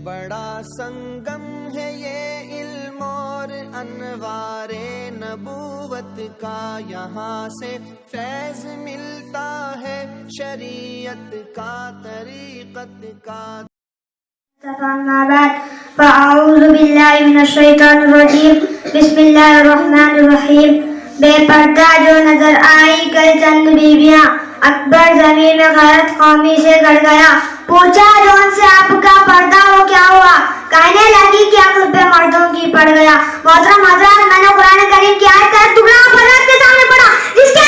بڑا سنگم ہے یہ علم اور انوار نبوت کا، یہاں سے فیض ملتا ہے شریعت کا، طریقت کا۔ أما بعد فأعوذ بالله من الشيطان الرجيم بسم الله الرحمن الرحیم۔ بے پردہ جو نظر آئی کل چند بیویاں، اکبر زمین میں غیرت قومی سے گڑ گیا، پوچھا جو ان سے آپ کا پردہ وہ کیا ہوا، کہنے لگی کہ عقل پہ مردوں کی پڑ گیا۔ محترم حضرات، میں نے قرآن کریم کی آیت کا ایک ٹکڑا آپ حضرات کے سامنے پڑھا جس کے